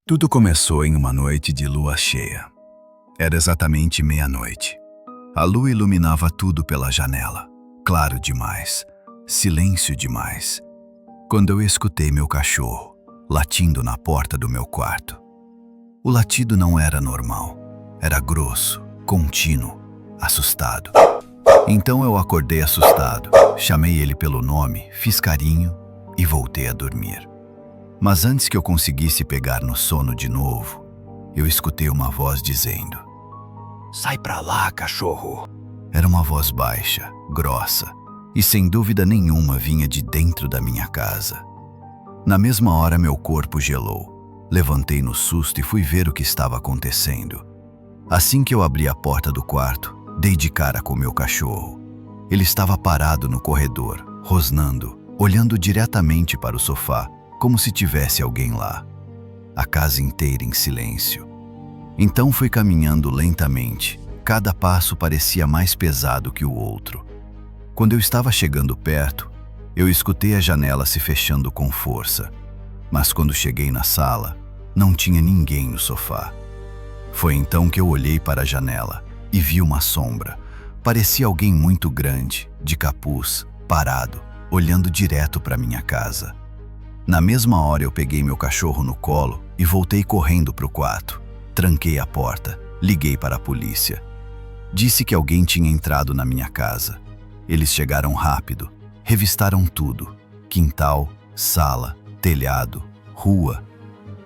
Tudo começou em uma noite de lua cheia. Era exatamente meia-noite. A lua iluminava tudo pela janela. Claro demais. Silêncio demais. Quando eu escutei meu cachorro latindo na porta do meu quarto. O latido não era normal. Era grosso, contínuo, assustado. Então eu acordei assustado, chamei ele pelo nome, fiz carinho e voltei a dormir. Mas antes que eu conseguisse pegar no sono de novo, eu escutei uma voz dizendo: "Sai pra lá, cachorro!" Era uma voz baixa, grossa, e sem dúvida nenhuma vinha de dentro da minha casa. Na mesma hora meu corpo gelou. Levantei no susto e fui ver o que estava acontecendo. Assim que eu abri a porta do quarto, dei de cara com meu cachorro. Ele estava parado no corredor, rosnando, olhando diretamente para o sofá, como se tivesse alguém lá. A casa inteira em silêncio. Então fui caminhando lentamente. Cada passo parecia mais pesado que o outro. Quando eu estava chegando perto, eu escutei a janela se fechando com força. Mas quando cheguei na sala, não tinha ninguém no sofá. Foi então que eu olhei para a janela e vi uma sombra. Parecia alguém muito grande, de capuz, parado, olhando direto para minha casa. Na mesma hora eu peguei meu cachorro no colo e voltei correndo para o quarto. Tranquei a porta, liguei para a polícia. Disse que alguém tinha entrado na minha casa. Eles chegaram rápido, revistaram tudo: quintal, sala, telhado, rua.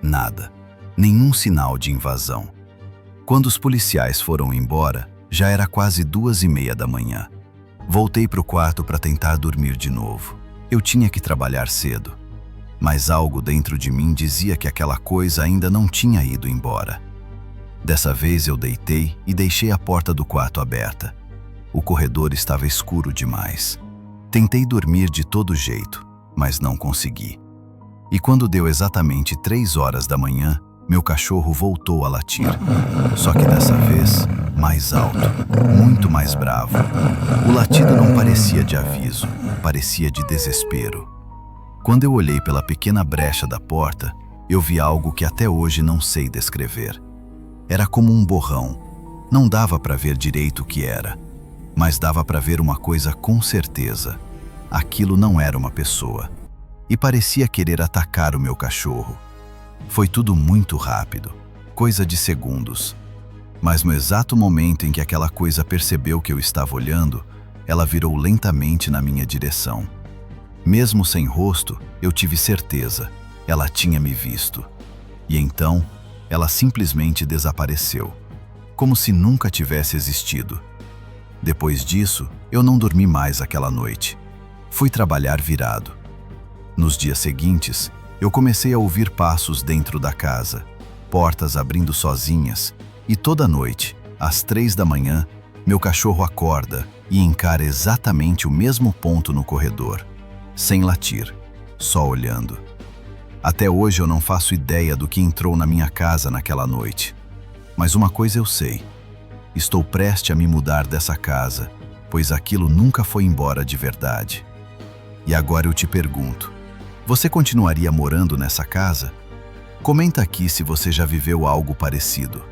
Nada, nenhum sinal de invasão. Quando os policiais foram embora, já era quase 2:30 da manhã. Voltei para o quarto para tentar dormir de novo. Eu tinha que trabalhar cedo. Mas algo dentro de mim dizia que aquela coisa ainda não tinha ido embora. Dessa vez eu deitei e deixei a porta do quarto aberta. O corredor estava escuro demais. Tentei dormir de todo jeito, mas não consegui. E quando deu exatamente 3 horas da manhã, meu cachorro voltou a latir. Só que dessa vez, mais alto, muito mais bravo. O latido não parecia de aviso, parecia de desespero. Quando eu olhei pela pequena brecha da porta, eu vi algo que até hoje não sei descrever. Era como um borrão. Não dava para ver direito o que era, mas dava para ver uma coisa com certeza. Aquilo não era uma pessoa. E parecia querer atacar o meu cachorro. Foi tudo muito rápido, coisa de segundos. Mas no exato momento em que aquela coisa percebeu que eu estava olhando, ela virou lentamente na minha direção. Mesmo sem rosto, eu tive certeza, ela tinha me visto. E então, ela simplesmente desapareceu, como se nunca tivesse existido. Depois disso, eu não dormi mais aquela noite. Fui trabalhar virado. Nos dias seguintes, eu comecei a ouvir passos dentro da casa, portas abrindo sozinhas, e toda noite, às 3 da manhã, meu cachorro acorda e encara exatamente o mesmo ponto no corredor. Sem latir, só olhando. Até hoje eu não faço ideia do que entrou na minha casa naquela noite. Mas uma coisa eu sei: estou prestes a me mudar dessa casa, pois aquilo nunca foi embora de verdade. E agora eu te pergunto: você continuaria morando nessa casa? Comenta aqui se você já viveu algo parecido.